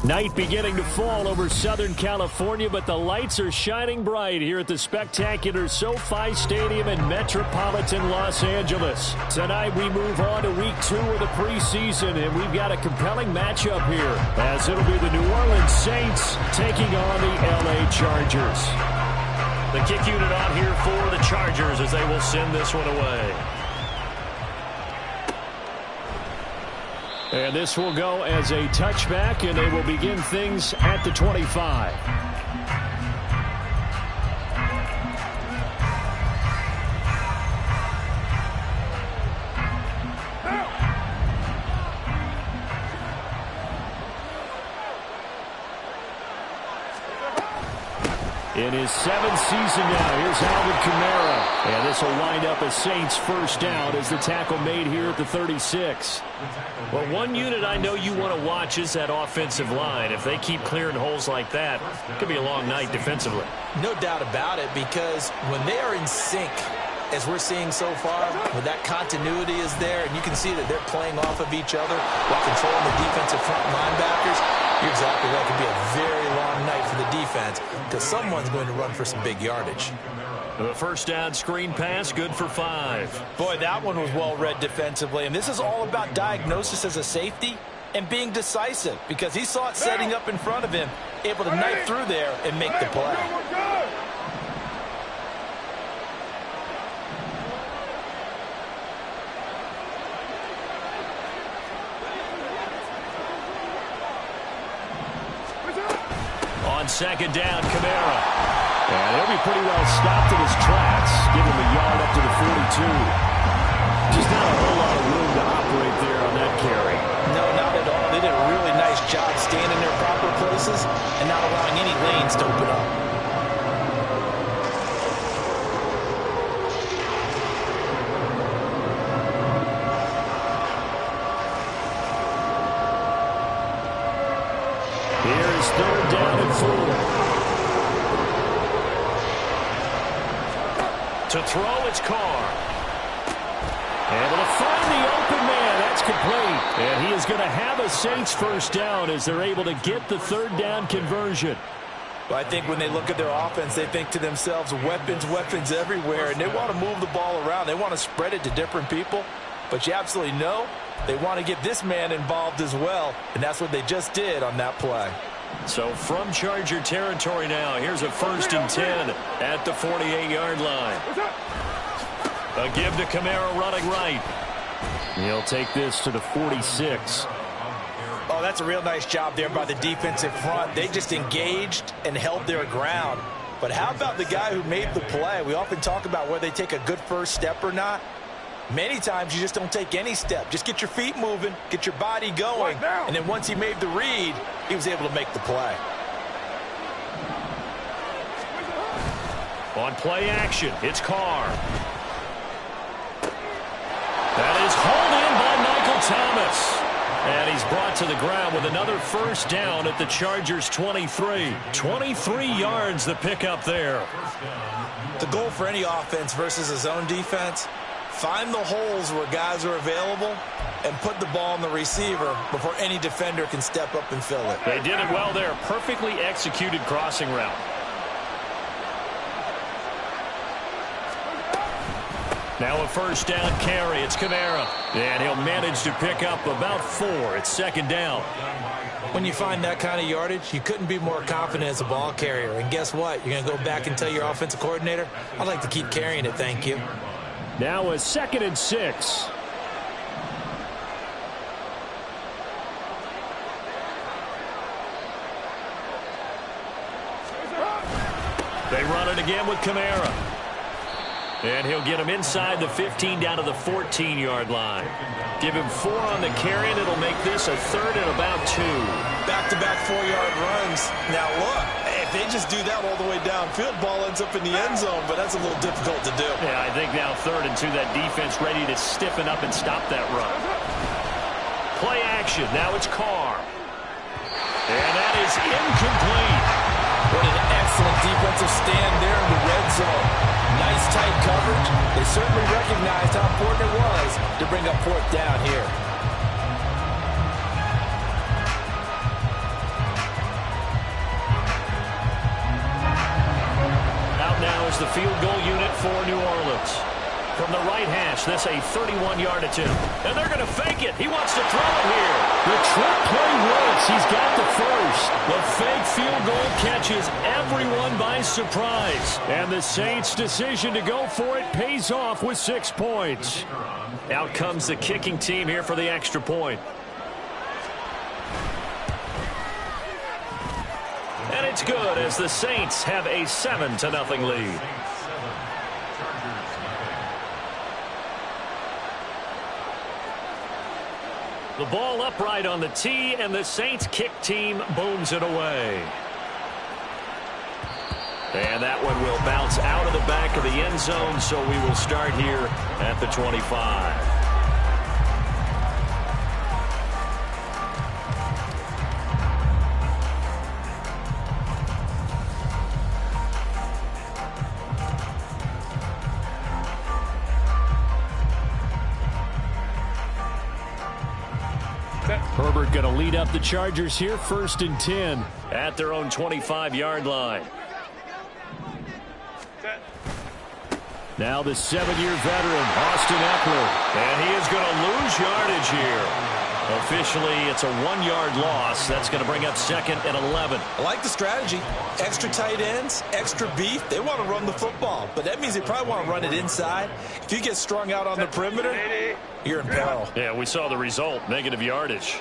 Night beginning to fall over Southern California, but the lights are shining bright here at the spectacular SoFi Stadium in metropolitan Los Angeles. Tonight we move on to week 2 of the preseason, and we've got a compelling matchup here, as it'll be the New Orleans Saints taking on the LA Chargers. The kick unit on here for the Chargers as they will send this one away. And this will go as a touchback, and they will begin things at the 25. In his 7th season now, here's Alvin Kamara. And this will wind up a Saints first down as the tackle made here at the 36. Well, one unit I know you want to watch is that offensive line. If they keep clearing holes like that, it could be a long night defensively. No doubt about it, because when they are in sync, as we're seeing so far, when that continuity is there, and you can see that they're playing off of each other while controlling the defensive front linebackers, you're exactly right. It could be a very long night for the defense because someone's going to run for some big yardage. The first down screen pass, good for 5. Boy, that one was well read defensively, and this is all about diagnosis as a safety and being decisive because he saw it setting up in front of him, able to knife through there and make the play. On second down, Kamara. And he'll be pretty well stopped in his tracks. Give him a yard up to the 42. Just not a whole lot of room to operate there on that carry. No, not at all. They did a really nice job staying in their proper places and not allowing any lanes to open up. Here's 3rd down and 4. To throw, it's Carr. Able to find the open man. That's complete. And he is going to have a Saints first down as they're able to get the 3rd down conversion. Well, I think when they look at their offense, they think to themselves, weapons, weapons everywhere, and they want to move the ball around. They want to spread it to different people. But you absolutely know they want to get this man involved as well, and that's what they just did on that play. So from Charger territory now, here's a 1st and 10 at the 48-yard line. A give to Kamara running right. He'll take this to the 46. Oh, that's a real nice job there by the defensive front. They just engaged and held their ground. But how about the guy who made the play? We often talk about whether they take a good first step or not. Many times you just don't take any step. Just get your feet moving, get your body going, and then once he made the read, he was able to make the play. On play action, it's Carr. That is hauled in by Michael Thomas. And he's brought to the ground with another first down at the Chargers' 23. 23 yards the pickup there. The goal for any offense versus a zone defense, find the holes where guys are available and put the ball on the receiver before any defender can step up and fill it. They did it well there. Perfectly executed crossing route. Now a first down carry. It's Kamara. And he'll manage to pick up about 4. It's 2nd down. When you find that kind of yardage, you couldn't be more confident as a ball carrier. And guess what? You're going to go back and tell your offensive coordinator, I'd like to keep carrying it, thank you. Now a 2nd and 6. They run it again with Kamara. And he'll get him inside the 15 down to the 14-yard line. Give him 4 on the carry, and it'll make this a 3rd and about 2. Back-to-back 4-yard runs. Now look, if they just do that all the way downfield, ball ends up in the end zone, but that's a little difficult to do. Yeah, I think now 3rd and 2, that defense ready to stiffen up and stop that run. Play action. Now it's Carr. And that is incomplete. What an excellent defensive stand there in the red zone. Nice tight coverage. They certainly recognized how important it was to bring up 4th down here. comes the field goal unit for New Orleans. From the right hash, this a 31-yard attempt. And they're going to fake it. He wants to throw it here. The trick play works. He's got the first. The fake field goal catches everyone by surprise. And the Saints' decision to go for it pays off with 6 points. Out comes the kicking team here for the extra point. And it's good as the Saints have a 7-0 lead. The ball upright on the tee, and the Saints kick team booms it away. And that one will bounce out of the back of the end zone, so we will start here at the 25. Herbert going to lead up the Chargers here, 1st and 10. At their own 25-yard line. Now the 7-year veteran, Austin Eckler. And he is going to lose yardage here. Officially, it's a 1-yard loss. That's going to bring up 2nd and 11. I like the strategy. Extra tight ends, extra beef. They want to run the football, but that means they probably want to run it inside. If you get strung out on the perimeter, you're in peril. Yeah, we saw the result, negative yardage.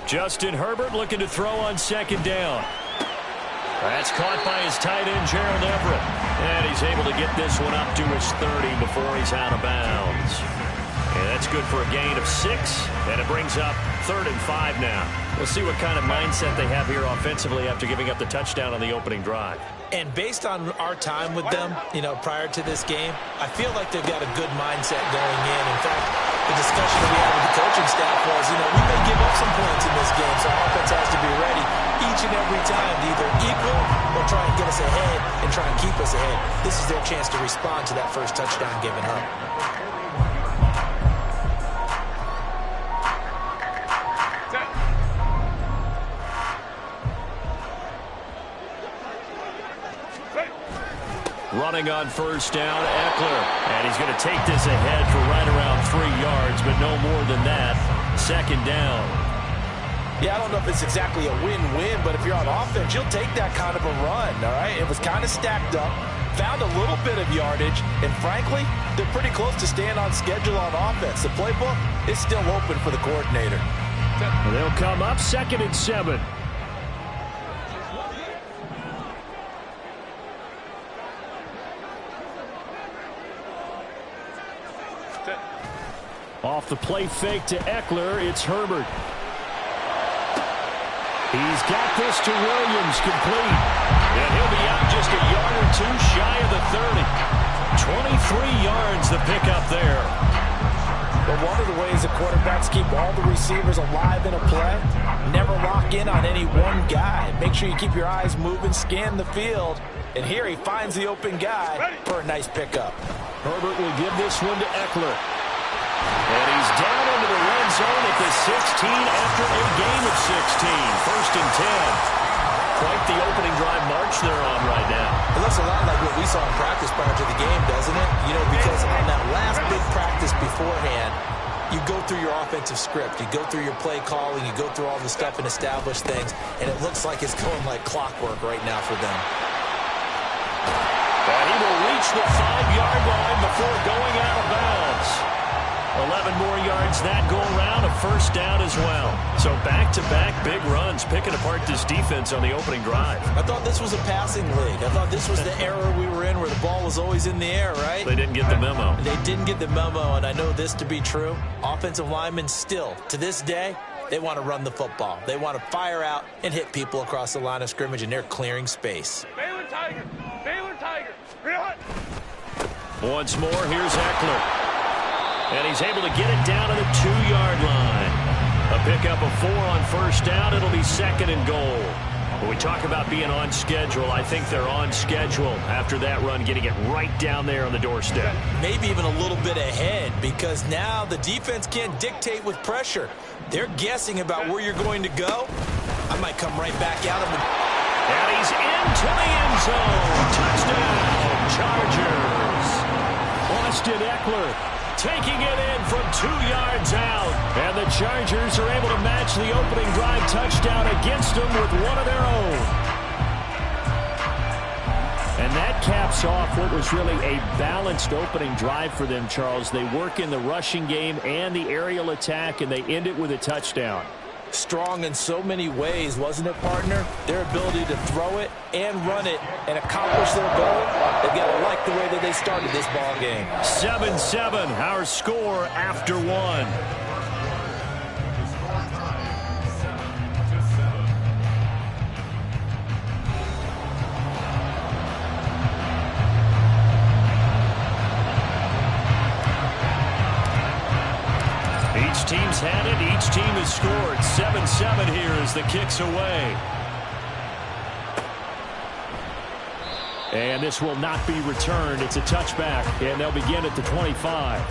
Justin Herbert looking to throw on 2nd down. That's caught by his tight end, Gerald Everett. And he's able to get this one up to his 30 before he's out of bounds. And that's good for a gain of 6, and it brings up 3rd and 5 now. We'll see what kind of mindset they have here offensively after giving up the touchdown on the opening drive. And based on our time with them, prior to this game, I feel like they've got a good mindset going in. In fact, the discussion that we had with the coaching staff was, we may give up some points in this game, so our offense has to be ready each and every time to either equal or try and get us ahead and try and keep us ahead. This is their chance to respond to that first touchdown given up. Running on 1st down, Eckler. And he's going to take this ahead for right around 3 yards, but no more than that. 2nd down. Yeah, I don't know if it's exactly a win-win, but if you're on offense, you'll take that kind of a run, all right? It was kind of stacked up, found a little bit of yardage, and frankly, they're pretty close to staying on schedule on offense. The playbook is still open for the coordinator. They'll come up 2nd and 7. Off the play fake to Eckler, it's Herbert. He's got this to Williams, complete. And he'll be out just a yard or 2 shy of the 30. 23 yards the pickup there. But one of the ways the quarterbacks keep all the receivers alive in a play, never lock in on any one guy. Make sure you keep your eyes moving, scan the field. And here he finds the open guy for a nice pickup. Herbert will give this one to Eckler. And he's down into the red zone at the 16 after a gain of 16. 1st and 10. Quite the opening drive march they're on right now. It looks a lot like what we saw in practice prior to the game, doesn't it? Because on that last big practice beforehand, you go through your offensive script. You go through your play calling. You go through all the stuff and establish things. And it looks like it's going like clockwork right now for them. And he will reach the 5-yard line before going out of bounds. 11 more yards that go around, a 1st down as well. So back-to-back big runs, picking apart this defense on the opening drive. I thought this was a passing league. I thought this was the era we were in where the ball was always in the air, right? They didn't get the memo. They didn't get the memo, and I know this to be true. Offensive linemen still, to this day, they want to run the football. They want to fire out and hit people across the line of scrimmage, and they're clearing space. Baylor Tiger! Baylor Tiger! Real hot! Once more, here's Eckler. And he's able to get it down to the 2-yard line. A pickup of 4 on 1st down. It'll be 2nd and goal. When we talk about being on schedule, I think they're on schedule after that run, getting it right down there on the doorstep. Maybe even a little bit ahead, because now the defense can't dictate with pressure. They're guessing about where you're going to go. I might come right back at them. And he's into the end zone. Touchdown, Chargers. Austin Eckler taking it in from 2 yards out. And the Chargers are able to match the opening drive touchdown against them with one of their own. And that caps off what was really a balanced opening drive for them, Charles. They work in the rushing game and the aerial attack, and they end it with a touchdown. Strong in so many ways, wasn't it, partner? Their ability to throw it and run it and accomplish their goal, they've got to like the way that they started this ball game. 7-7, our score after one. Each team's had it. Each team has scored. 7-7 here as the kick's away. And this will not be returned. It's a touchback, and they'll begin at the 25.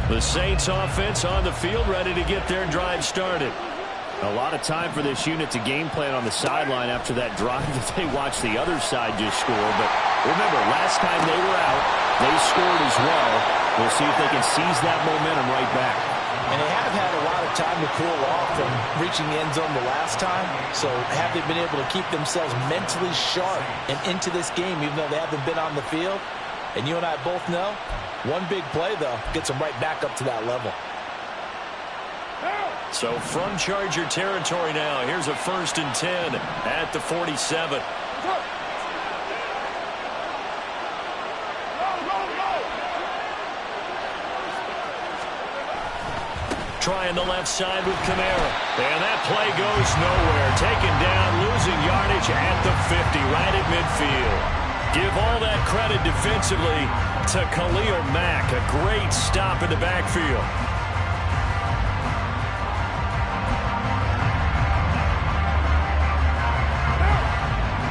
The Saints offense on the field, ready to get their drive started. A lot of time for this unit to game plan on the sideline after that drive that they watched the other side just score. But remember, last time they were out, they scored as well. We'll see if they can seize that momentum right back. And they have had a lot of time to cool off from reaching the end zone the last time. So have they been able to keep themselves mentally sharp and into this game, even though they haven't been on the field? And you and I both know, one big play, though, gets them right back up to that level. So from Charger territory now, here's a 1st and 10 at the 47. Trying the left side with Kamara. And that play goes nowhere. Taken down, losing yardage at the 50, right at midfield. Give all that credit defensively to Khalil Mack. A great stop in the backfield.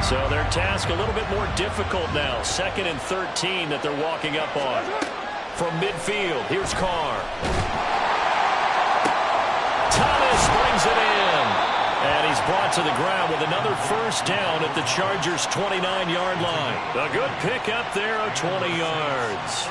So their task a little bit more difficult now. 2nd and 13 that they're walking up on. From midfield, here's Carr. Thomas brings it in. And he's brought to the ground with another 1st down at the Chargers' 29-yard line. A good pickup there of 20 yards.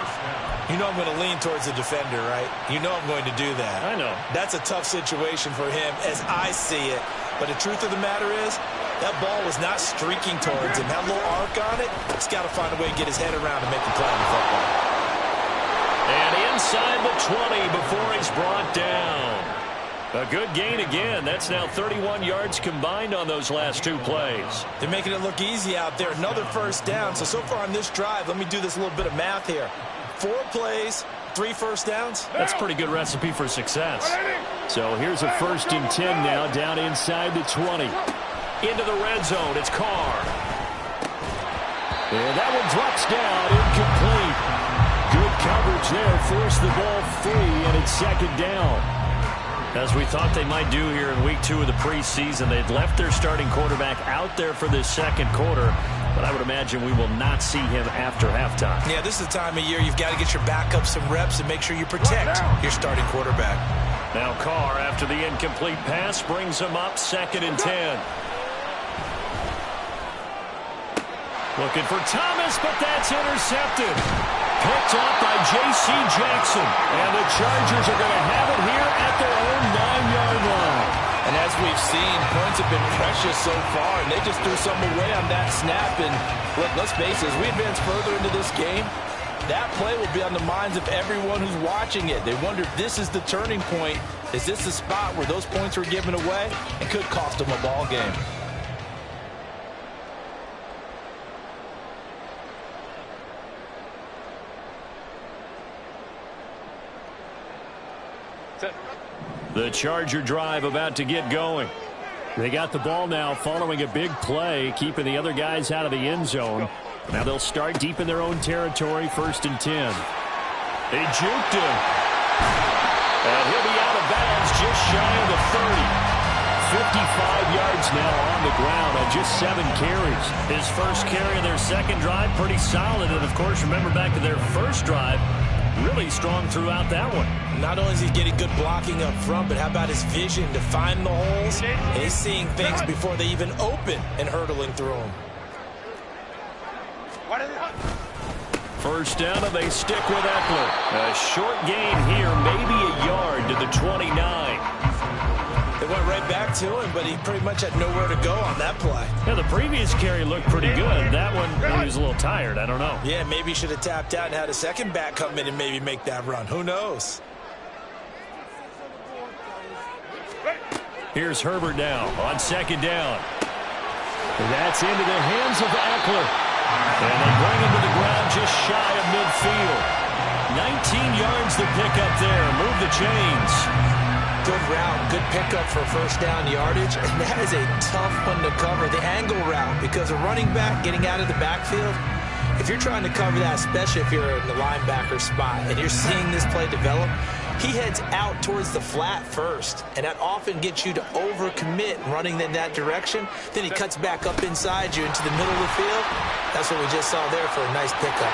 You know I'm going to lean towards the defender, right? You know I'm going to do that. I know. That's a tough situation for him as I see it. But the truth of the matter is, that ball was not streaking towards him. That little arc on it, he's got to find a way to get his head around and make a play on the football. And inside the 20 before he's brought down. A good gain again. That's now 31 yards combined on those last 2 plays. They're making it look easy out there. Another 1st down. So far on this drive, let me do this little bit of math here. 4 plays, 3 1st downs. That's a pretty good recipe for success. So here's a 1st and 10 now down inside the 20. Into the red zone. It's Carr. And that one drops down. Incomplete. Good coverage there. Forced the ball free, and it's 2nd down. As we thought they might do here in week 2 of the preseason, they'd left their starting quarterback out there for this 2nd quarter, but I would imagine we will not see him after halftime. Yeah, this is the time of year you've got to get your backup some reps and make sure you protect your starting quarterback. Now Carr, after the incomplete pass, brings him up 2nd and 10. Looking for Thomas, but that's intercepted. Picked off by J.C. Jackson. And the Chargers are going to have it here at their own 9-yard line. And as we've seen, points have been precious so far, and they just threw something away on that snap. And look, let's face it, as we advance further into this game, that play will be on the minds of everyone who's watching it. They wonder if this is the turning point. Is this the spot where those points were given away and could cost them a ball game? The Charger drive about to get going. They got the ball now following a big play, keeping the other guys out of the end zone. Now they'll start deep in their own territory, 1st and 10. They juked him. And he'll be out of bounds just shy of the 30. 55 yards now on the ground on just 7 carries. His first carry of their second drive, pretty solid. And, of course, remember back to their first drive, really strong throughout that one. Not only is he getting good blocking up front, but how about his vision to find the holes? And he's seeing things before they even open and hurdling through them. First down, and they stick with Eckler. A short gain here, maybe a yard to the 29. They went right back to him, but he pretty much had nowhere to go on that play. Yeah, the previous carry looked pretty good. That one, he was a little tired. I don't know. Yeah, maybe he should have tapped out and had a second back come in and maybe make that run. Who knows? Here's Herbert now on second down. And that's into the hands of Eckler. And they bring him to the ground just shy of midfield. 19 yards to pick up there. Move the chains. Good route, good pickup for first down yardage, and that is a tough one to cover, the angle route, because a running back getting out of the backfield, if you're trying to cover that, especially if you're in the linebacker spot, and you're seeing this play develop, he heads out towards the flat first, and that often gets you to overcommit running in that direction. Then he cuts back up inside you into the middle of the field. That's what we just saw there for a nice pickup.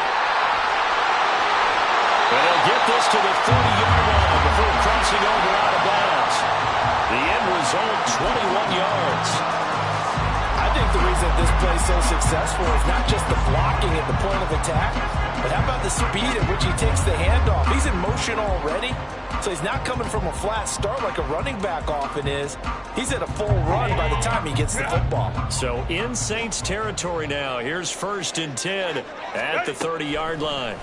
But they'll get this to the 30-yard line before crossing over out of bounds. The end result, 21 yards. I think the reason this play is so successful is not just the blocking at the point of attack, but how about the speed at which he takes the handoff? He's in motion already, so he's not coming from a flat start like a running back often is. He's at a full run by the time he gets the football. So in Saints territory now. Here's 1st and 10 at the 30-yard line.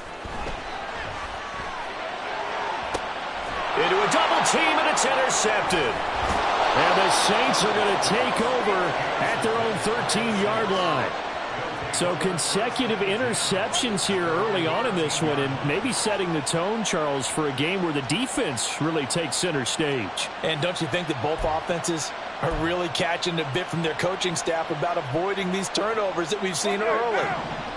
Into a double team, and it's intercepted. And the Saints are going to take over at their own 13-yard line. So consecutive interceptions here early on in this one, and maybe setting the tone, Charles, for a game where the defense really takes center stage. And don't you think that both offenses are really catching a bit from their coaching staff about avoiding these turnovers that we've seen early?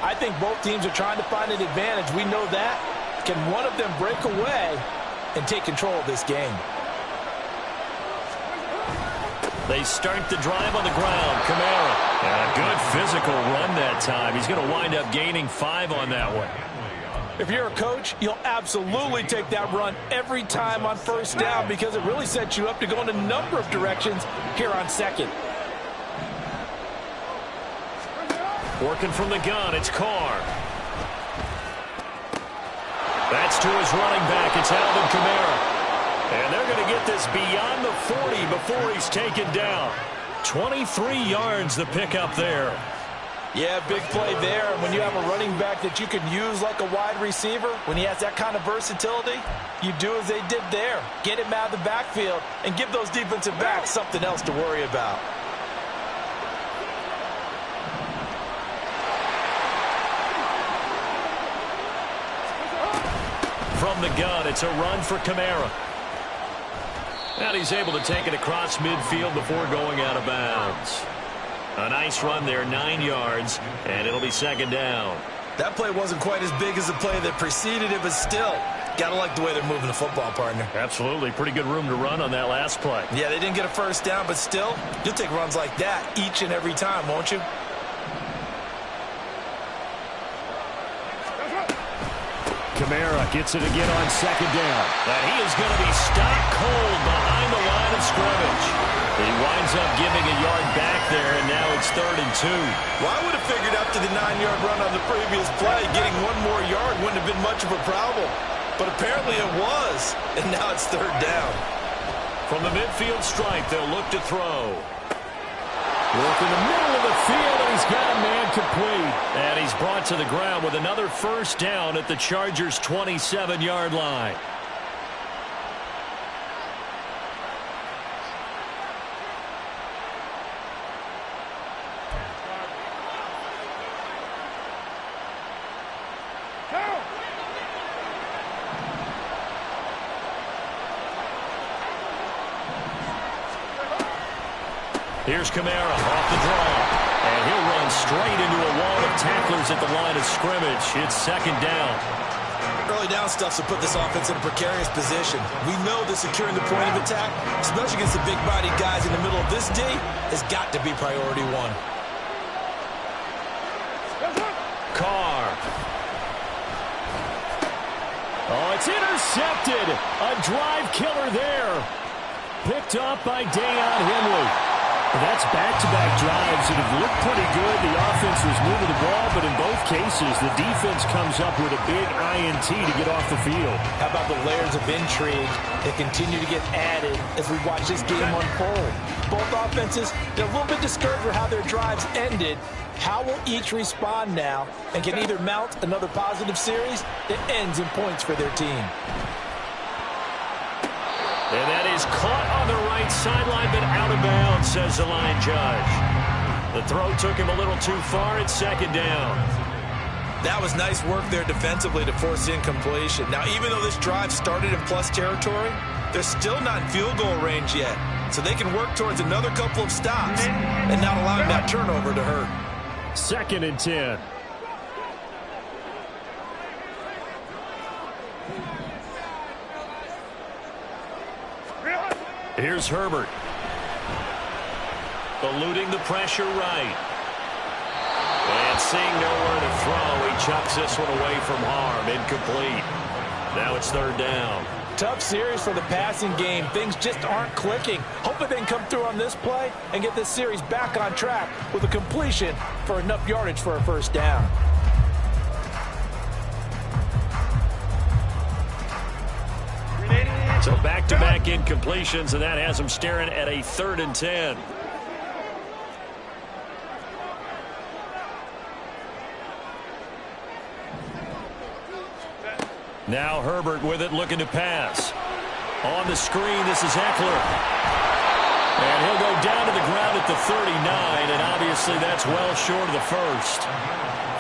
I think both teams are trying to find an advantage. We know that. Can one of them break away and take control of this game? They start the drive on the ground. Kamara. And a good physical run that time. He's going to wind up gaining 5 on that one. If you're a coach, you'll absolutely take that run every time on first down because it really sets you up to go in a number of directions here on second. Working from the gun, it's Carr. That's to his running back. It's Alvin Kamara. And they're going to get this beyond the 40 before he's taken down. 23 yards the pickup there. Yeah, big play there. And when you have a running back that you can use like a wide receiver, when he has that kind of versatility, you do as they did there. Get him out of the backfield and give those defensive backs something else to worry about. From the gun, it's a run for Kamara. And he's able to take it across midfield before going out of bounds. A nice run there, 9 yards, and it'll be second down. That play wasn't quite as big as the play that preceded it, but still, got to like the way they're moving the football, partner. Absolutely. Pretty good room to run on that last play. Yeah, they didn't get a first down, but still, you'll take runs like that each and every time, won't you? Kamara gets it again on second down. And he is going to be stopped cold behind the line of scrimmage. He winds up giving a yard back there, and now it's 3rd and 2. Well, I would have figured after the 9-yard run on the previous play, getting one more yard wouldn't have been much of a problem. But apparently it was, and now it's 3rd down. From the midfield stripe, they'll look to throw. Work in the middle of the field, and he's got a man complete. And he's brought to the ground with another first down at the Chargers' 27-yard line. Here's Kamara off the draw. And he'll run straight into a wall of tacklers at the line of scrimmage. It's second down. Early early down stuff to put this offense in a precarious position. We know that securing the point of attack, especially against the big-bodied guys in the middle of this D, has got to be priority one. Carr. Oh, it's intercepted. A drive killer there. Picked up by Deion Henley. That's back-to-back drives that have looked pretty good. The offense was moving the ball, but in both cases, the defense comes up with a big INT to get off the field. How about the layers of intrigue that continue to get added as we watch this game unfold? Both offenses, they're a little bit discouraged with how their drives ended. How will each respond now and can either mount another positive series that ends in points for their team? And that is caught on the right sideline, but out of bounds, says the line judge. The throw took him a little too far. It's second down. That was nice work there defensively to force incompletion. Now, even though this drive started in plus territory, they're still not in field goal range yet. So they can work towards another couple of stops and not allowing that turnover to hurt. 2nd and 10. Here's Herbert. Eluding the pressure right. And seeing nowhere to throw, he chucks this one away from harm. Incomplete. Now it's 3rd down. Tough series for the passing game. Things just aren't clicking. Hoping they can come through on this play and get this series back on track with a completion for enough yardage for a 1st down. So back-to-back incompletions, and that has them staring at a 3rd and 10. Now Herbert with it, looking to pass. On the screen, this is Eckler. And he'll go down to the ground at the 39, and obviously that's well short of the first.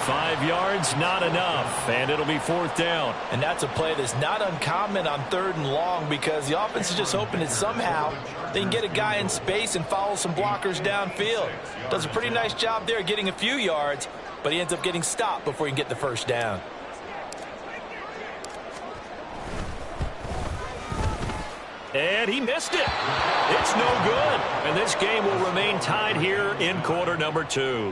5 yards, not enough, and it'll be 4th down. And that's a play that's not uncommon on 3rd and long because the offense is just hoping that somehow they can get a guy in space and follow some blockers downfield. Does a pretty nice job there getting a few yards, but he ends up getting stopped before he can get the 1st down. And he missed it. It's no good. And this game will remain tied here in quarter number 2.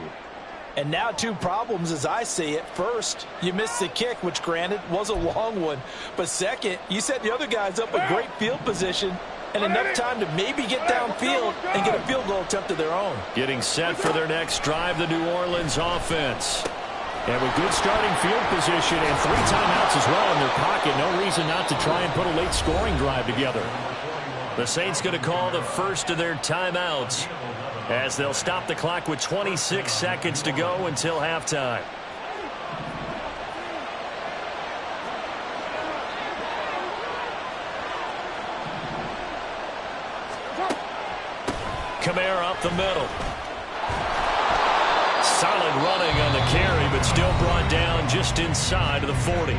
And now 2 problems as I see it. First, you missed the kick, which granted was a long one. But second, you set the other guys up with great field position and enough time to maybe get downfield and get a field goal attempt of their own. Getting set for their next drive, the New Orleans offense. And with good starting field position and 3 timeouts as well in their pocket, no reason not to try and put a late scoring drive together. The Saints going to call the first of their timeouts as they'll stop the clock with 26 seconds to go until halftime. Kamara up the middle. Solid running on the carry, but still brought down just inside of the 40.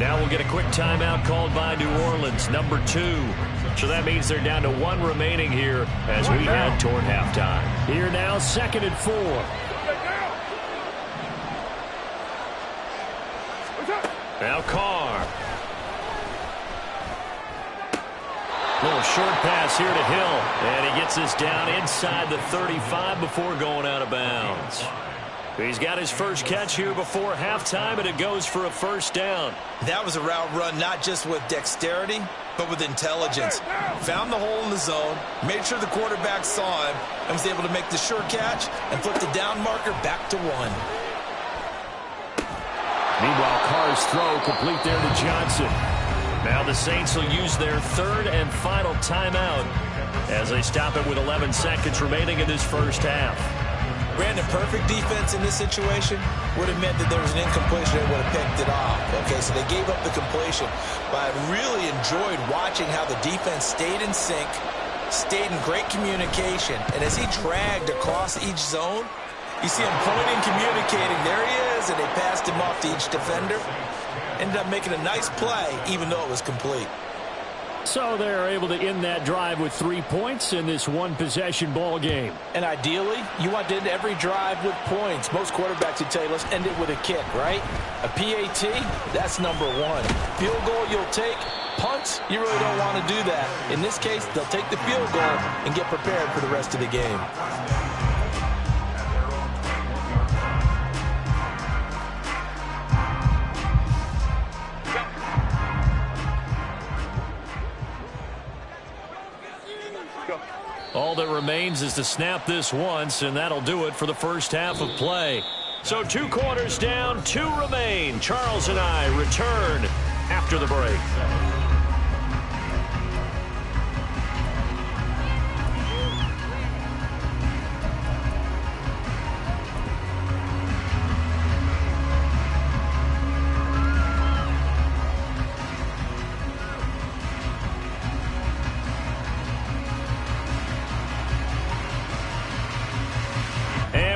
Now we'll get a quick timeout called by New Orleans, number 2. So that means they're down to 1 remaining here as we head toward halftime. Here now, 2nd and 4. Now Carr. Little short pass here to Hill. And he gets this down inside the 35 before going out of bounds. He's got his first catch here before halftime, and it goes for a 1st down. That was a route run not just with dexterity, but with intelligence. Found the hole in the zone, made sure the quarterback saw him, and was able to make the sure catch and flip the down marker back to 1. Meanwhile, Carr's throw complete there to Johnson. Now the Saints will use their 3rd and final timeout as they stop it with 11 seconds remaining in this first half. Brandon, perfect defense in this situation would have meant that there was an incompletion and would have picked it off. Okay, so they gave up the completion. But I really enjoyed watching how the defense stayed in sync, stayed in great communication. And as he dragged across each zone, you see him pointing, communicating. There he is, and they passed him off to each defender. Ended up making a nice play, even though it was complete. So they're able to end that drive with 3 points in this one-possession ball game. And ideally, you want to end every drive with points. Most quarterbacks would tell you, let's end it with a kick, right? A PAT, that's number one. Field goal you'll take. Punts, you really don't want to do that. In this case, they'll take the field goal and get prepared for the rest of the game. All that remains is to snap this once, and that'll do it for the first half of play. So 2 quarters down, 2 remain. Charles and I return after the break.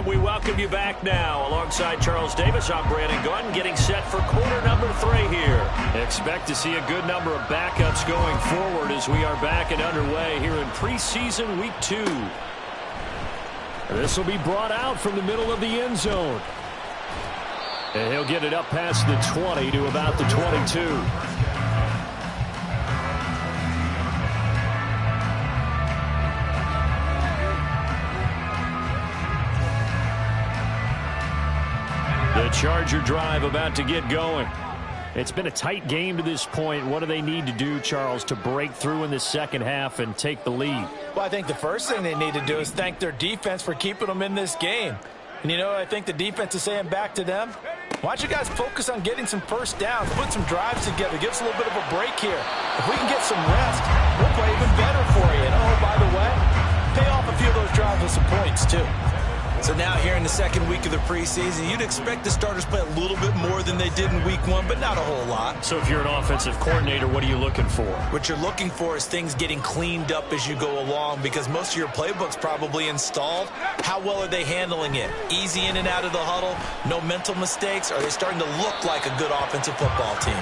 We welcome you back now. Alongside Charles Davis, I'm Brandon Gunn, getting set for quarter number 3 here. Expect to see a good number of backups going forward as we are back and underway here in preseason week 2. This will be brought out from the middle of the end zone. And he'll get it up past the 20 to about the 22. The Charger drive about to get going. It's been a tight game to this point. What do they need to do, Charles, to break through in the second half and take the lead? Well, I think the first thing they need to do is thank their defense for keeping them in this game. And, you know, I think the defense is saying back to them, why don't you guys focus on getting some first downs, put some drives together, give us a little bit of a break here. If we can get some rest, we'll play even better for you. And, oh, by the way, pay off a few of those drives with some points, too. So now here in the second week of the preseason, you'd expect the starters play a little bit more than they did in week 1, but not a whole lot. So if you're an offensive coordinator, what are you looking for? What you're looking for is things getting cleaned up as you go along, because most of your playbook's probably installed. How well are they handling it? Easy in and out of the huddle? No mental mistakes? Are they starting to look like a good offensive football team?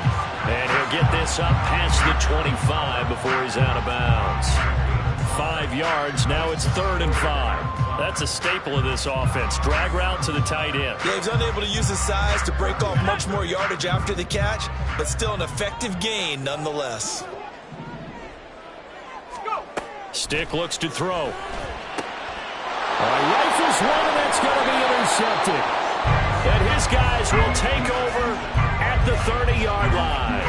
And he'll get this up past the 25 before he's out of bounds. 5 yards. Now it's 3rd and 5. That's a staple of this offense. Drag route to the tight end. Yeah, he's unable to use his size to break off much more yardage after the catch, but still an effective gain nonetheless. Stick looks to throw. Rifles one, and that's going to be intercepted. And his guys will take over at the 30-yard line.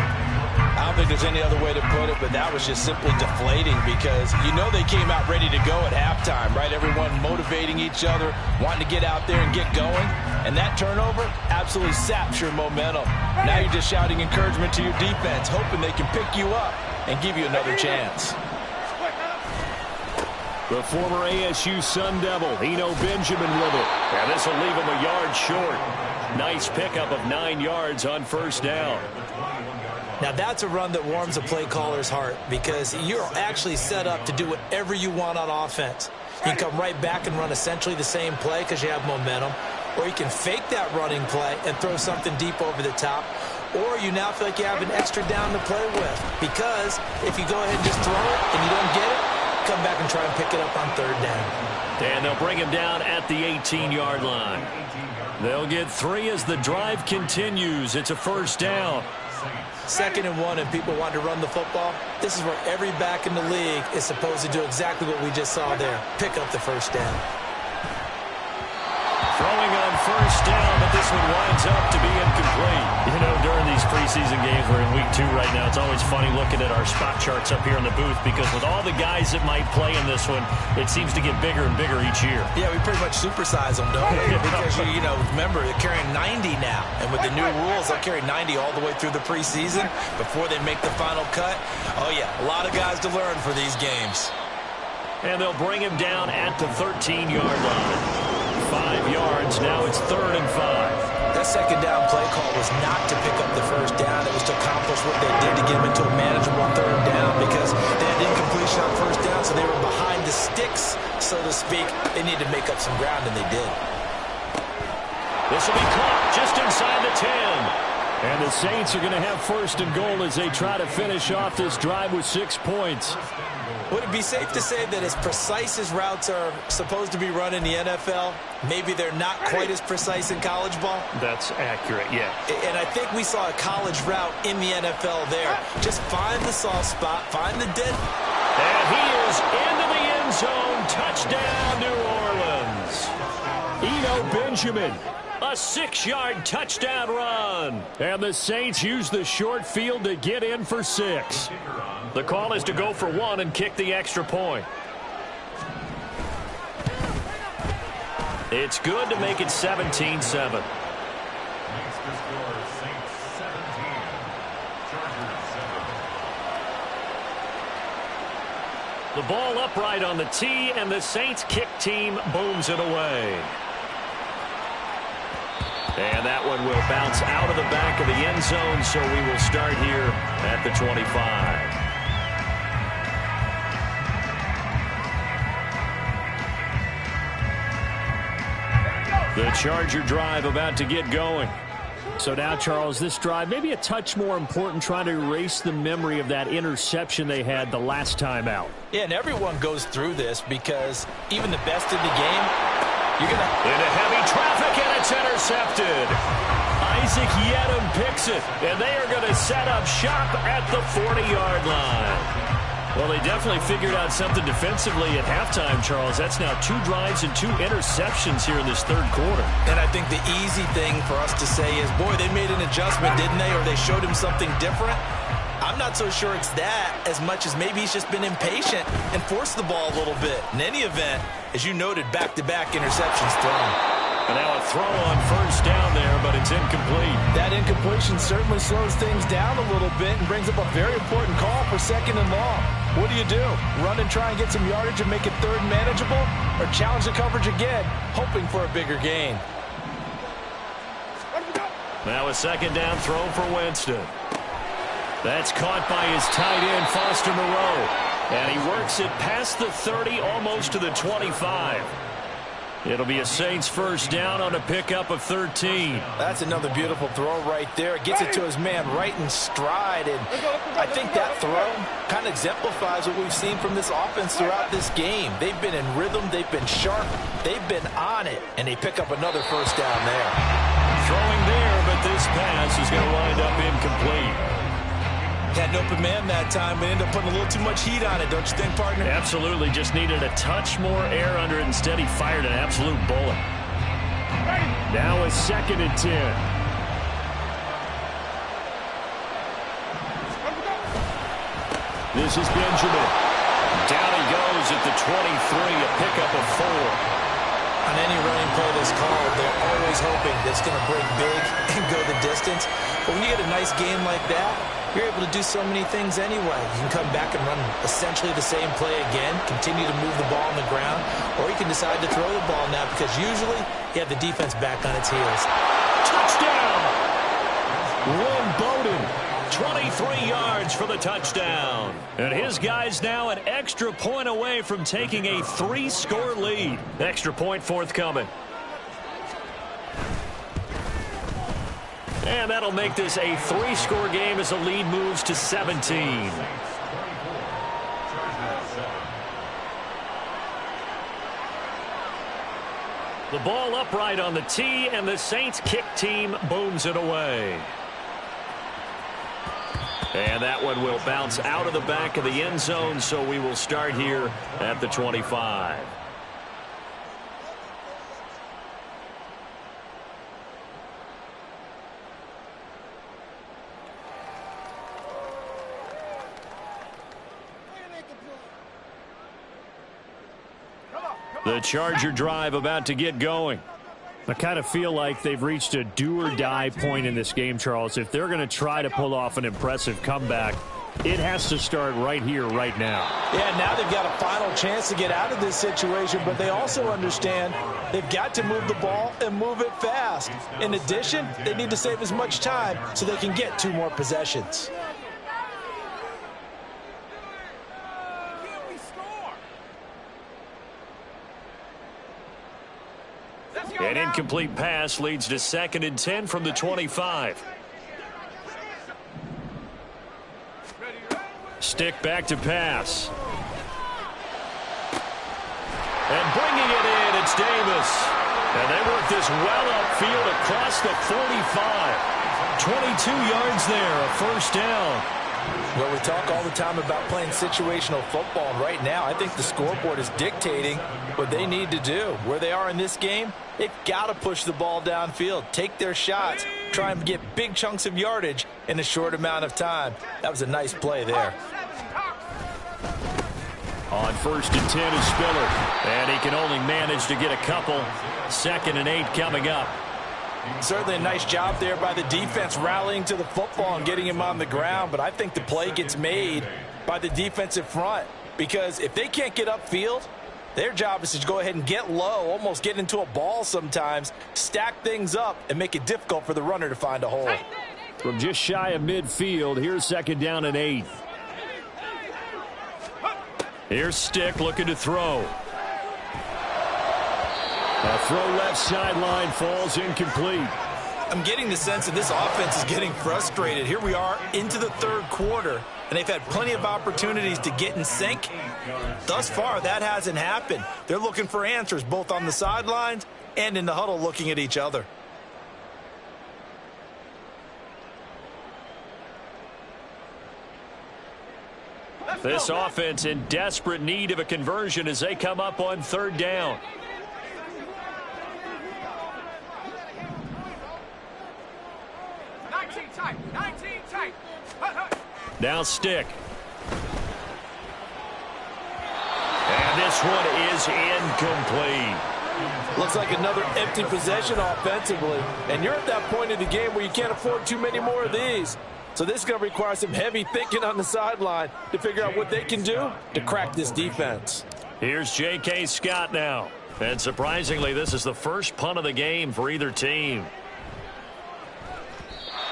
I don't think there's any other way to put it, but that was just simply deflating, because you know they came out ready to go at halftime, right? Everyone motivating each other, wanting to get out there and get going. And that turnover absolutely saps your momentum. Now you're just shouting encouragement to your defense, hoping they can pick you up and give you another chance. The former ASU Sun Devil, Eno Benjamin with it. And this will leave him a yard short. Nice pickup of 9 yards on first down. Now, that's a run that warms a play caller's heart, because you're actually set up to do whatever you want on offense. You can come right back and run essentially the same play because you have momentum, or you can fake that running play and throw something deep over the top, or you now feel like you have an extra down to play with, because if you go ahead and just throw it and you don't get it, come back and try and pick it up on 3rd down. And they'll bring him down at the 18-yard line. They'll get 3 as the drive continues. It's a first down. 2nd and 1, and people want to run the football. This is where every back in the league is supposed to do exactly what we just saw there. Pick up the first down. Throwing on first down, but this one winds up to be incomplete. You know, during these preseason games, we're in week 2 right now. It's always funny looking at our spot charts up here in the booth, because with all the guys that might play in this one, it seems to get bigger and bigger each year. Yeah, we pretty much supersize them, don't we? Because, you know, remember, they're carrying 90 now. And with the new rules, they'll carry 90 all the way through the preseason before they make the final cut. Oh, yeah, a lot of guys to learn for these games. And they'll bring him down at the 13-yard line. 5 yards. Now it's 3rd and 5. That second down play call was not to pick up the first down. It was to accomplish what they did to get them into a manageable 3rd down, because they had incompletion on first down, so they were behind the sticks, so to speak. They needed to make up some ground, and they did. This will be caught just inside the 10. And the Saints are going to have first and goal as they try to finish off this drive with 6 points. Would it be safe to say that as precise as routes are supposed to be run in the NFL, maybe they're not quite as precise in college ball? That's accurate, yeah. And I think we saw a college route in the NFL there. Just find the soft spot, find the dead. And he is into the end zone. Touchdown, New Orleans. Eno Benjamin. A 6-yard touchdown run. And the Saints use the short field to get in for 6. The call is to go for 1 and kick the extra point. It's good to make it 17-7. The ball upright on the tee, and the Saints kick team booms it away. And that one will bounce out of the back of the end zone, so we will start here at the 25. The Charger drive about to get going. So now, Charles, this drive maybe a touch more important, trying to erase the memory of that interception they had the last time out. Yeah, and everyone goes through this because even the best in the game, you're going to... Into heavy traffic, and it's intercepted. Isaac Yedem picks it, and they are going to set up shop at the 40-yard line. Well, they definitely figured out something defensively at halftime, Charles. That's now 2 drives and 2 interceptions here in this third quarter. And I think the easy thing for us to say is, boy, they made an adjustment, didn't they? Or they showed him something different. I'm not so sure it's that as much as maybe he's just been impatient and forced the ball a little bit. In any event, as you noted, back-to-back interceptions thrown. And now a throw on first down there, but it's incomplete. That incompletion certainly slows things down a little bit and brings up a very important call for 2nd and long. What do? Run and try and get some yardage and make it 3rd manageable? Or challenge the coverage again, hoping for a bigger gain? Now a 2nd down throw for Winston. That's caught by his tight end, Foster Moreau. And he works it past the 30, almost to the 25. It'll be a Saints first down on a pickup of 13. That's another beautiful throw right there. Gets it to his man right in stride. And I think that throw kind of exemplifies what we've seen from this offense throughout this game. They've been in rhythm. They've been sharp. They've been on it. And they pick up another first down there. Throwing there, but this pass is going to wind up incomplete. Had an open man that time, but ended up putting a little too much heat on it, don't you think, partner? Absolutely. Just needed a touch more air under it. Instead, he fired an absolute bullet. Now a 2nd and 10. This is Benjamin. Down he goes at the 23, a pickup of 4. On any running play that's called, they're always hoping that it's going to break big and go the distance. But when you get a nice game like that, you're able to do so many things anyway. You can come back and run essentially the same play again, continue to move the ball on the ground, or you can decide to throw the ball now because usually you have the defense back on its heels. Touchdown! Lynn Bowden, 23 yards for the touchdown. And his guys now an extra point away from taking a 3-score lead. Extra point forthcoming. And that'll make this a 3-score game as the lead moves to 17. The ball upright on the tee, and the Saints kick team booms it away. And that one will bounce out of the back of the end zone, so we will start here at the 25. The Charger drive about to get going. I kind of feel like they've reached a do-or-die point in this game, Charles. If they're going to try to pull off an impressive comeback, it has to start right here, right now. Yeah, now they've got a final chance to get out of this situation, but they also understand they've got to move the ball and move it fast. In addition, they need to save as much time so they can get 2 more possessions. An incomplete pass leads to 2nd and 10 from the 25. Stick back to pass. And bringing it in, it's Davis. And they work this well upfield across the 45. 22 yards there, a first down. Well, we talk all the time about playing situational football, and right now I think the scoreboard is dictating what they need to do. Where they are in this game, they've got to push the ball downfield, take their shots, try and get big chunks of yardage in a short amount of time. That was a nice play there. On 1st and 10 is Spiller, and he can only manage to get a couple. 2nd and 8 coming up. Certainly a nice job there by the defense rallying to the football and getting him on the ground, but I think the play gets made by the defensive front, because if they can't get upfield, their job is to go ahead and get low, almost get into a ball sometimes, stack things up, and make it difficult for the runner to find a hole. From just shy of midfield, here's 2nd down and 8. Here's Stick looking to throw. A throw left sideline falls incomplete. I'm getting the sense that this offense is getting frustrated. Here we are into the 3rd quarter, and they've had plenty of opportunities to get in sync. Thus far, that hasn't happened. They're looking for answers both on the sidelines and in the huddle looking at each other. This offense in desperate need of a conversion as they come up on 3rd down. Now Stick. And this one is incomplete. Looks like another empty possession offensively. And you're at that point in the game where you can't afford too many more of these. So this is going to require some heavy thinking on the sideline to figure out what they can do to crack this defense. Here's J.K. Scott now. And surprisingly, this is the first punt of the game for either team.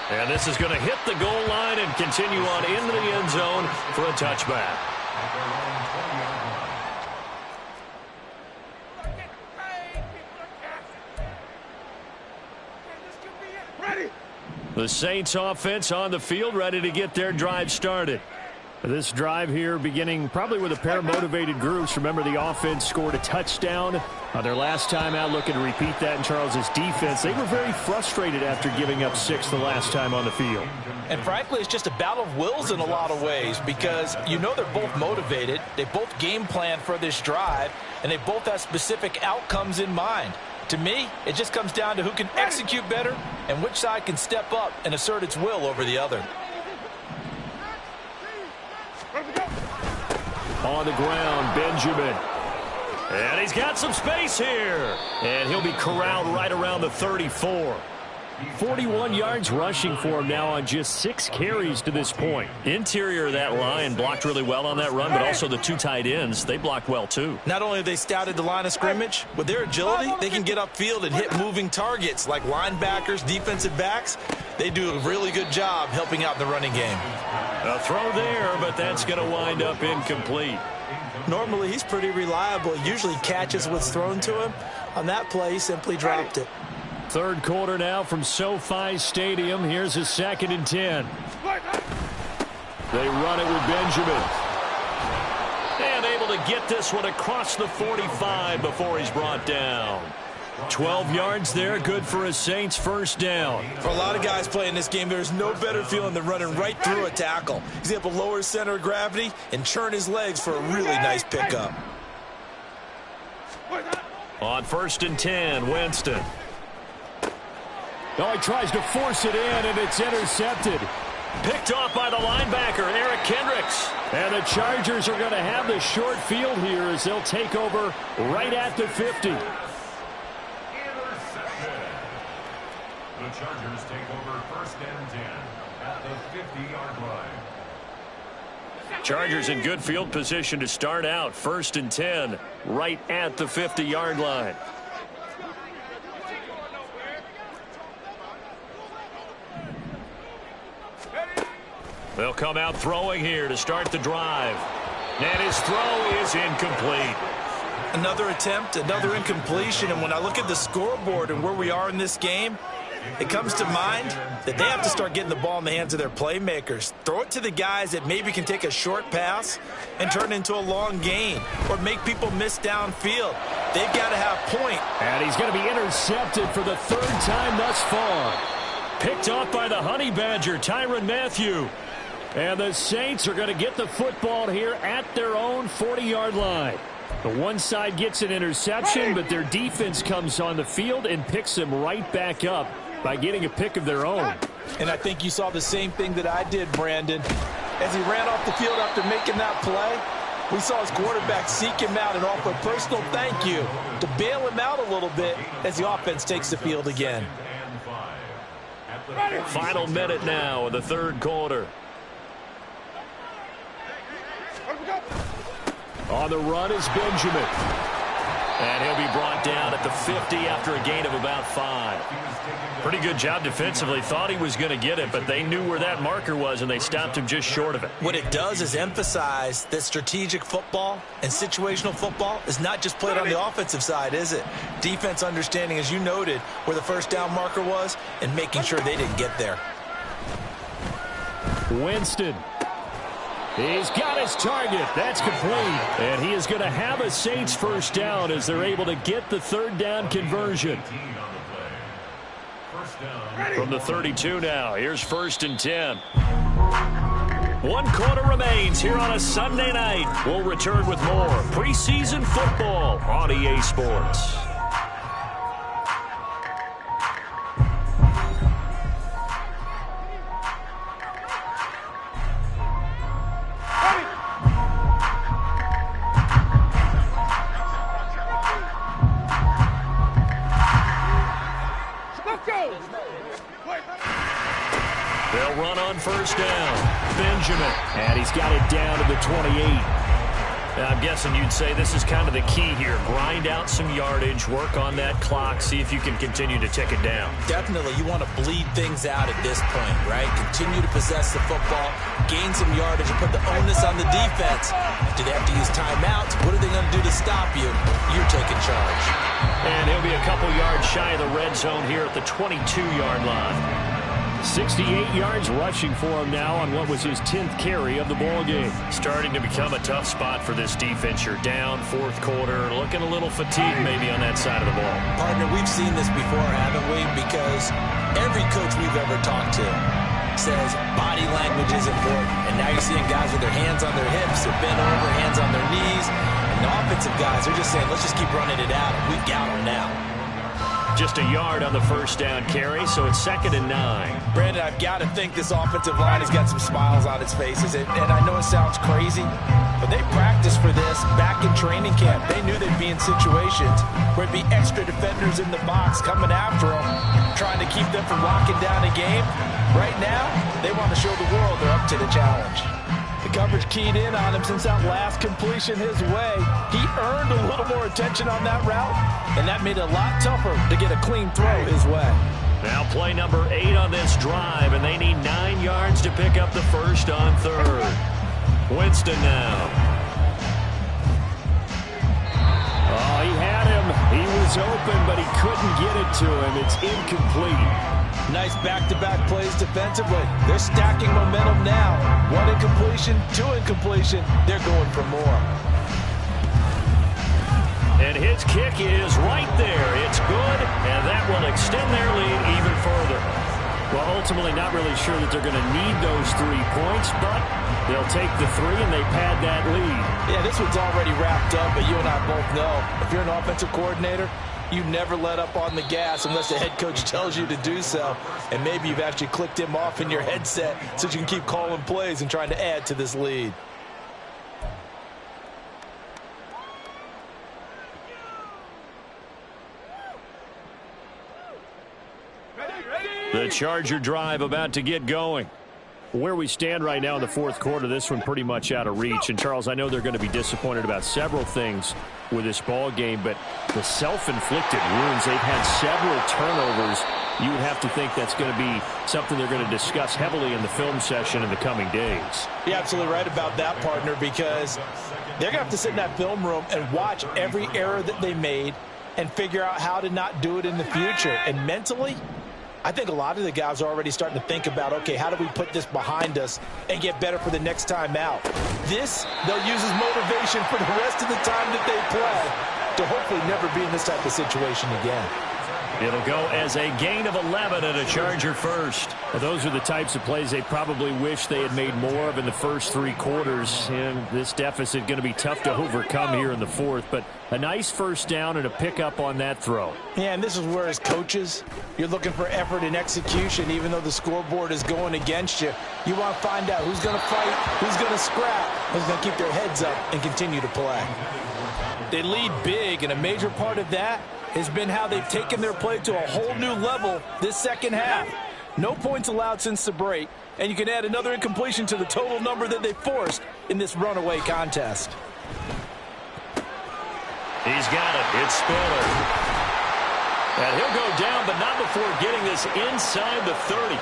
And this is going to hit the goal line and continue on into the end zone for a touchback. The Saints offense on the field, ready to get their drive started. This drive here beginning probably with a pair of motivated groups. Remember, the offense scored a touchdown on their last time out. Looking to repeat that in Charles's defense. They were very frustrated after giving up 6 the last time on the field. And frankly, it's just a battle of wills in a lot of ways, because you know they're both motivated. They both game plan for this drive, and they both have specific outcomes in mind. To me, it just comes down to who can execute better and which side can step up and assert its will over the other. On the ground, Benjamin. And he's got some space here. And he'll be corralled right around the 34. 41 yards rushing for him now on just 6 carries to this point. Interior of that line blocked really well on that run, but also the 2 tight ends, they blocked well too. Not only have they scouted the line of scrimmage, with their agility, they can get upfield and hit moving targets like linebackers, defensive backs. They do a really good job helping out the running game. A throw there, but that's going to wind up incomplete. Normally, he's pretty reliable. Usually catches what's thrown to him. On that play, he simply dropped it. 3rd quarter now from SoFi Stadium. Here's a 2nd and 10. They run it with Benjamin. And able to get this one across the 45 before he's brought down. 12 yards there, good for a Saints first down. For a lot of guys playing this game, there's no better feeling than running right through a tackle. He's able to lower his center of gravity and churn his legs for a really nice pickup. On 1st and 10, Winston. Oh, he tries to force it in, and it's intercepted. Picked off by the linebacker, Eric Kendricks. And the Chargers are going to have the short field here as they'll take over right at the 50. The Chargers take over 1st and 10 at the 50-yard line. Chargers in good field position to start out. 1st and 10 right at the 50-yard line. They'll come out throwing here to start the drive. And his throw is incomplete. Another attempt, another incompletion, and when I look at the scoreboard and where we are in this game, it comes to mind that they have to start getting the ball in the hands of their playmakers. Throw it to the guys that maybe can take a short pass and turn it into a long gain or make people miss downfield. They've got to have point. And he's going to be intercepted for the third time thus far. Picked off by the Honey Badger, Tyrann Mathieu. And the Saints are going to get the football here at their own 40-yard line. The one side gets an interception, but their defense comes on the field and picks them right back up by getting a pick of their own. And I think you saw the same thing that I did, Brandon. As he ran off the field after making that play, we saw his quarterback seek him out and offer a personal thank you to bail him out a little bit as the offense takes the field again. Final minute now of the third quarter. On the run is Benjamin. And he'll be brought down at the 50 after a gain of about 5. Pretty good job defensively. Thought he was going to get it, but they knew where that marker was, and they stopped him just short of it. What it does is emphasize that strategic football and situational football is not just played on the offensive side, is it? Defense understanding, as you noted, where the first down marker was and making sure they didn't get there. Winston. He's got his target. That's complete. And he is going to have a Saints first down as they're able to get the third down conversion. From the 32 now, here's 1st and 10. 1 quarter remains here on a Sunday night. We'll return with more preseason football on EA Sports. They'll run on first down. Benjamin. And he's got it down to the 28. I'm guessing you'd say this is kind of the key here. Grind out some yardage, work on that clock, see if you can continue to tick it down. Definitely, you want to bleed things out at this point, right? Continue to possess the football, gain some yardage, and put the onus on the defense. Do they have to use timeouts? What are they going to do to stop you? You're taking charge. And he'll be a couple yards shy of the red zone here at the 22-yard line. 68 yards rushing for him now on what was his 10th carry of the ball game. Starting to become a tough spot for this defense. You're down 4th quarter, looking a little fatigued maybe on that side of the ball. Partner, we've seen this before, haven't we? Because every coach we've ever talked to says body language is important. And now you're seeing guys with their hands on their hips, they're bent over, hands on their knees. And the offensive guys are just saying, let's just keep running it out. We've got them now. Just a yard on the first down carry, so it's 2nd and 9. Brandon, I've got to think this offensive line has got some smiles on its faces. And I know it sounds crazy, but they practiced for this back in training camp. They knew they'd be in situations where it'd be extra defenders in the box coming after them, trying to keep them from locking down a game. Right now, they want to show the world they're up to the challenge. The coverage keyed in on him since that last completion his way. He earned a little more attention on that route, and that made it a lot tougher to get a clean throw his way. Now play number 8 on this drive, and they need 9 yards to pick up the first on 3rd. Winston now. Oh, he had him. He was open, but he couldn't get it to him. It's incomplete. Nice back-to-back plays defensively. They're stacking momentum now. 1 incompletion, 2 incompletion. They're going for more. And his kick is right there. It's good, and that will extend their lead even further. Well, ultimately not really sure that they're going to need those 3 points, but they'll take the 3 and they pad that lead. Yeah, this one's already wrapped up, but you and I both know if you're an offensive coordinator, you never let up on the gas unless the head coach tells you to do so. And maybe you've actually clicked him off in your headset so you can keep calling plays and trying to add to this lead. The Charger drive about to get going. Where we stand right now in the 4th quarter, this one pretty much out of reach. And, Charles, I know they're going to be disappointed about several things with this ball game, but the self-inflicted wounds, they've had several turnovers. You would have to think that's going to be something they're going to discuss heavily in the film session in the coming days. You're absolutely right about that, partner, because they're going to have to sit in that film room and watch every error that they made and figure out how to not do it in the future. And mentally, I think a lot of the guys are already starting to think about, okay, how do we put this behind us and get better for the next time out? This, they'll use as motivation for the rest of the time that they play to hopefully never be in this type of situation again. It'll go as a gain of 11 and a Charger first. Well, those are the types of plays they probably wish they had made more of in the first 3 quarters. And this deficit going to be tough to overcome here in the fourth. But a nice first down and a pickup on that throw. Yeah, and this is where as coaches, you're looking for effort and execution. Even though the scoreboard is going against you, you want to find out who's going to fight, who's going to scrap, who's going to keep their heads up and continue to play. They lead big, and a major part of that has been how they've taken their play to a whole new level this second half. No points allowed since the break, and you can add another incompletion to the total number that they forced in this runaway contest. He's got it. It's Spiller. And he'll go down, but not before getting this inside the 30.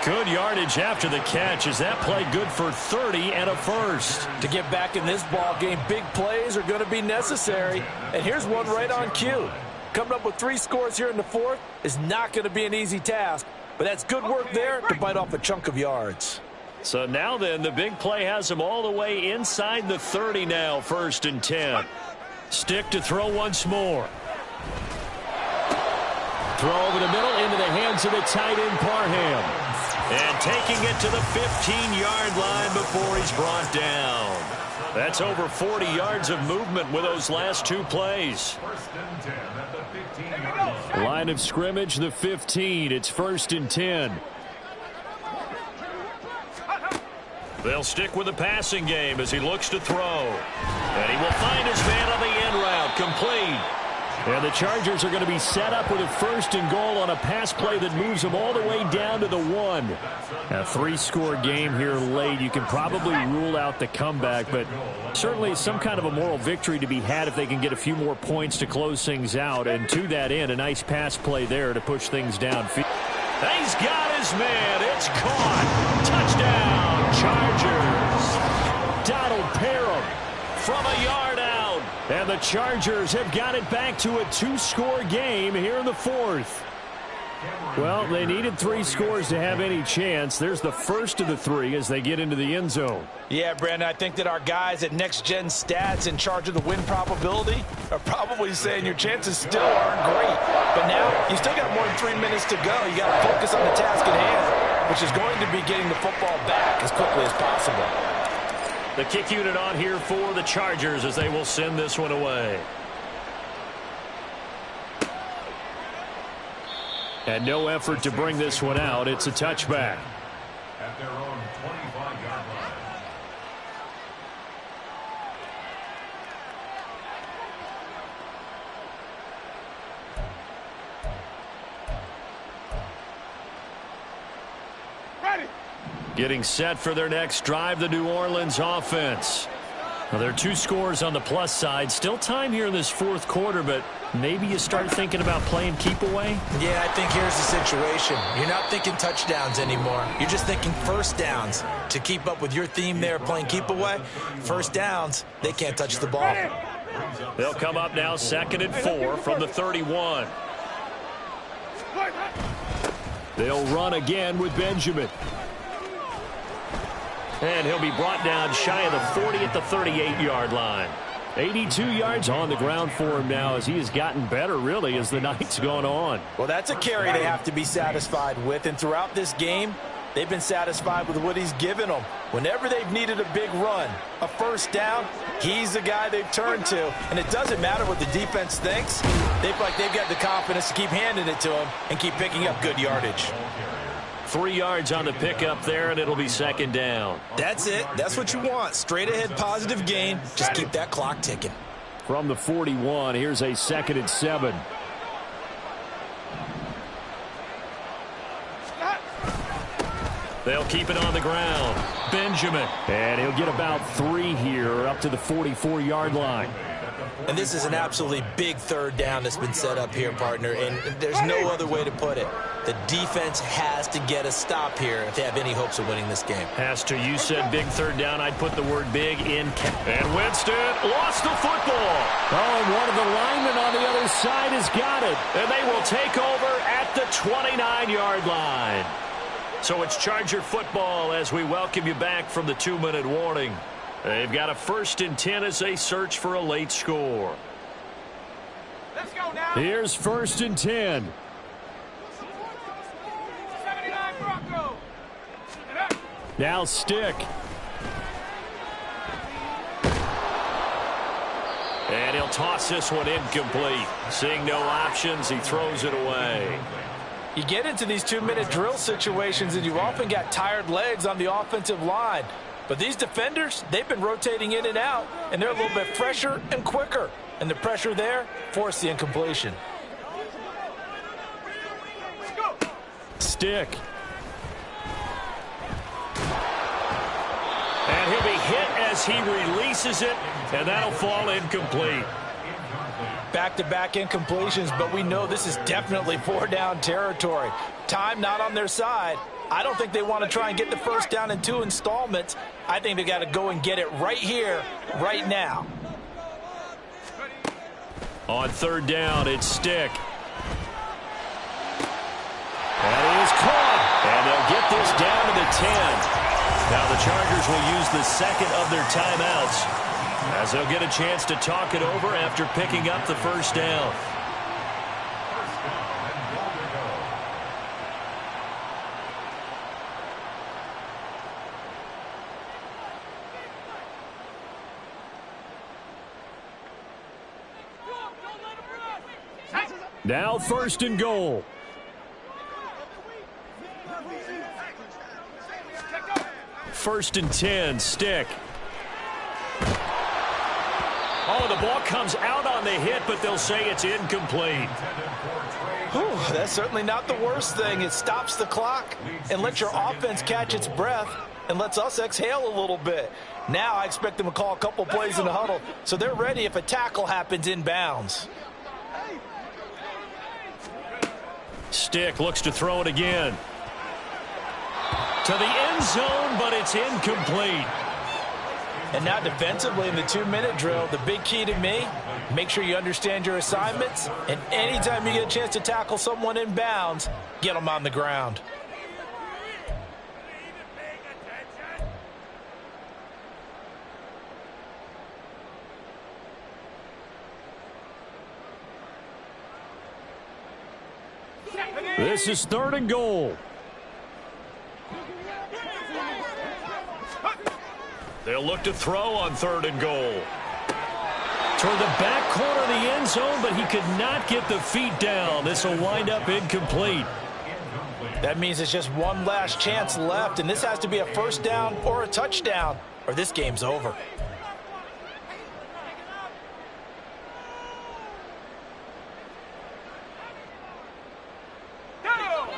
Good yardage after the catch. Is that play good for 30 and a first? To get back in this ball game, big plays are going to be necessary. And here's one right on cue. Coming up with 3 scores here in the fourth is not going to be an easy task, but that's good work there to bite off a chunk of yards. So now then, the big play has him all the way inside the 30 now, 1st and 10. Stick to throw once more. Throw over the middle into the hands of the tight end, Parham. And taking it to the 15-yard line before he's brought down. That's over 40 yards of movement with those last 2 plays. 1st and 10 at the 15-yard line. Line of scrimmage, the 15. It's 1st and 10. They'll stick with the passing game as he looks to throw. And he will find his man on the end route, complete. And the Chargers are going to be set up with a 1st and goal on a pass play that moves them all the way down to the 1. A 3-score game here late. You can probably rule out the comeback, but certainly some kind of a moral victory to be had if they can get a few more points to close things out. And to that end, a nice pass play there to push things downfield. He's got his man. It's caught. Touchdown, Chargers. Donald Parham from a yard out. And the Chargers have got it back to a 2-score game here in the fourth. Well, they needed 3 scores to have any chance. There's the first of the 3 as they get into the end zone. Yeah, Brandon, I think that our guys at Next Gen Stats in charge of the win probability are probably saying your chances still aren't great. But now you still got more than 3 minutes to go. You got to focus on the task at hand, which is going to be getting the football back as quickly as possible. The kick unit on here for the Chargers as they will send this one away. And no effort to bring this one out. It's a touchback. At their own 25-yard line. Ready. Getting set for their next drive, the New Orleans offense. Now, there are 2 scores on the plus side. Still time here in this fourth quarter, but maybe you start thinking about playing keep away? Yeah, I think here's the situation. You're not thinking touchdowns anymore. You're just thinking first downs. To keep up with your theme there, playing keep away, first downs, they can't touch the ball. They'll come up now 2nd and 4 from the 31. They'll run again with Benjamin. And he'll be brought down shy of the 40 at the 38-yard line. 82 yards on the ground for him now as he has gotten better, really, as the night's gone on. Well, that's a carry they have to be satisfied with. And throughout this game, they've been satisfied with what he's given them. Whenever they've needed a big run, a first down, he's the guy they've turned to. And it doesn't matter what the defense thinks. They feel like they've got the confidence to keep handing it to him and keep picking up good yardage. 3 yards on the pickup there, and it'll be 2nd down. That's it. That's what you want. Straight ahead positive gain. Just keep that clock ticking. From the 41, here's a 2nd and 7. They'll keep it on the ground. Benjamin. And he'll get about 3 here up to the 44-yard line. And this is an absolutely big 3rd down that's been set up here, partner, and there's no other way to put it. The defense has to get a stop here if they have any hopes of winning this game. Has to. You said big 3rd down. I'd put the word big in. And Winston lost the football. Oh, and one of the linemen on the other side has got it. And they will take over at at the 29-yard line. So it's Charger football as we welcome you back from the 2-minute warning. They've got a 1st and 10 as they search for a late score. Let's go now. Here's 1st and 10. 79 Bronco. Now Stick. And he'll toss this one incomplete. Seeing no options, he throws it away. You get into these 2-minute drill situations and you often got tired legs on the offensive line. But these defenders, they've been rotating in and out, and they're a little bit fresher and quicker. And the pressure there forced the incompletion. Stick. And he'll be hit as he releases it, and that'll fall incomplete. Back-to-back incompletions, but we know this is definitely 4-down territory. Time not on their side. I don't think they want to try and get the first down in 2 installments. I think they got to go and get it right here, right now. On 3rd down, it's Stick. And he is caught. And they'll get this down to the 10. Now the Chargers will use the 2nd of their timeouts as they'll get a chance to talk it over after picking up the 1st down. Now 1st and goal. First and 10, Stick. Oh, the ball comes out on the hit, but they'll say it's incomplete. Whew, that's certainly not the worst thing. It stops the clock and lets your offense catch its breath and lets us exhale a little bit. Now I expect them to call a couple plays in the huddle so they're ready if a tackle happens inbounds. Stick looks to throw it again. To the end zone, but it's incomplete. And now defensively in the 2-minute drill, the big key to me, make sure you understand your assignments, and anytime you get a chance to tackle someone in bounds, get them on the ground. This is 3rd and goal. They'll look to throw on 3rd and goal. Toward the back corner of the end zone, but he could not get the feet down. This will wind up incomplete. That means it's just one last chance left, and this has to be a 1st down or a touchdown, or this game's over.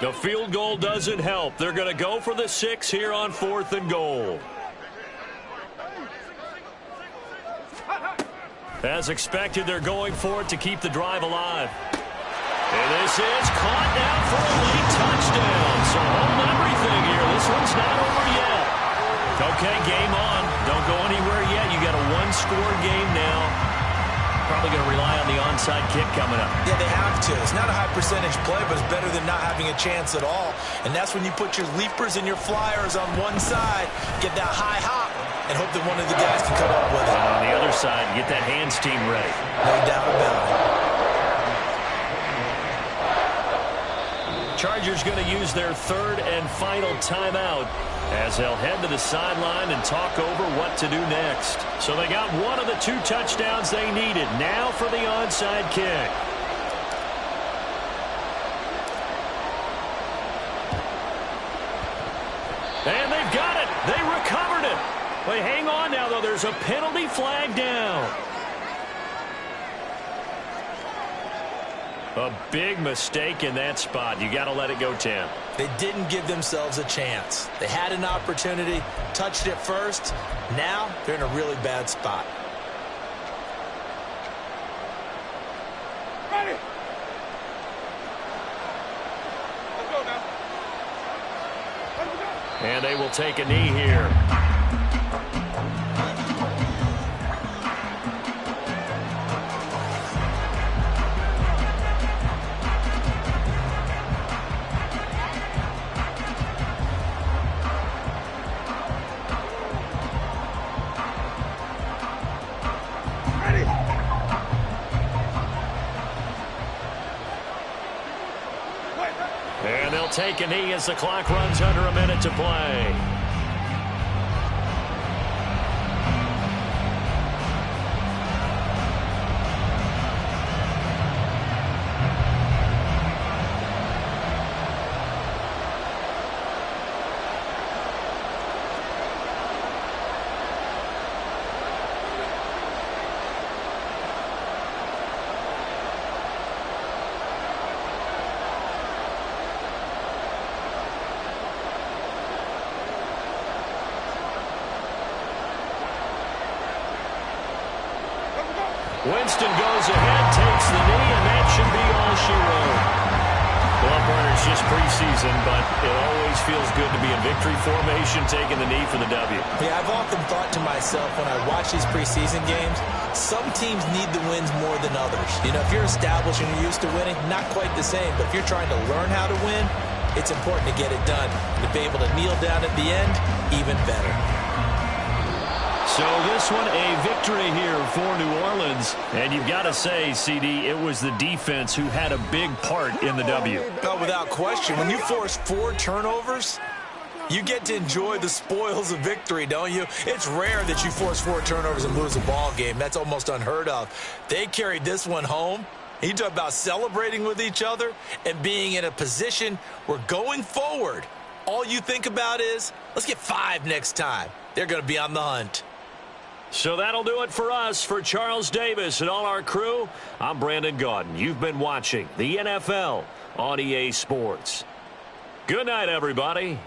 The field goal doesn't help. They're going to go for the 6 here on 4th and goal. As expected, they're going for it to keep the drive alive. And this is caught now for a late touchdown. So hold everything here. This one's not over yet. Okay, game on. Don't go anywhere yet. You got a 1-score game now. Probably going to rely on the onside kick coming up. Yeah, they have to. It's not a high-percentage play, but it's better than not having a chance at all. And that's when you put your leapers and your flyers on one side, get that high hop, and hope that one of the guys can come up with it. And on the other side, get that hands team ready. No doubt about it. Chargers going to use their 3rd and final timeout as they'll head to the sideline and talk over what to do next. So they got one of the 2 touchdowns they needed. Now for the onside kick. And they've got it. They recovered it. But hang on now, though. There's a penalty flag down. A big mistake in that spot. You got to let it go, Tim. They didn't give themselves a chance. They had an opportunity, touched it first. Now they're in a really bad spot. Ready. Let's go now. Let's go. And they will take a knee here. take a knee as the clock runs under a minute to play. Winston goes ahead, takes the knee, and that should be all she wrote. Well, partners, just preseason, but it always feels good to be in victory formation, taking the knee for the W. Yeah, I've often thought to myself when I watch these preseason games, some teams need the wins more than others. You know, if you're established and you're used to winning, not quite the same. But if you're trying to learn how to win, it's important to get it done. And to be able to kneel down at the end, even better. So this one, a victory here for New Orleans. And you've got to say, CD, it was the defense who had a big part in the W. Oh, without question. When you force 4 turnovers, you get to enjoy the spoils of victory, don't you? It's rare that you force 4 turnovers and lose a ball game. That's almost unheard of. They carried this one home. You talk about celebrating with each other and being in a position where going forward, all you think about is, let's get 5 next time. They're going to be on the hunt. So that'll do it for us. For Charles Davis and all our crew, I'm Brandon Gaudin. You've been watching the NFL on EA Sports. Good night, everybody.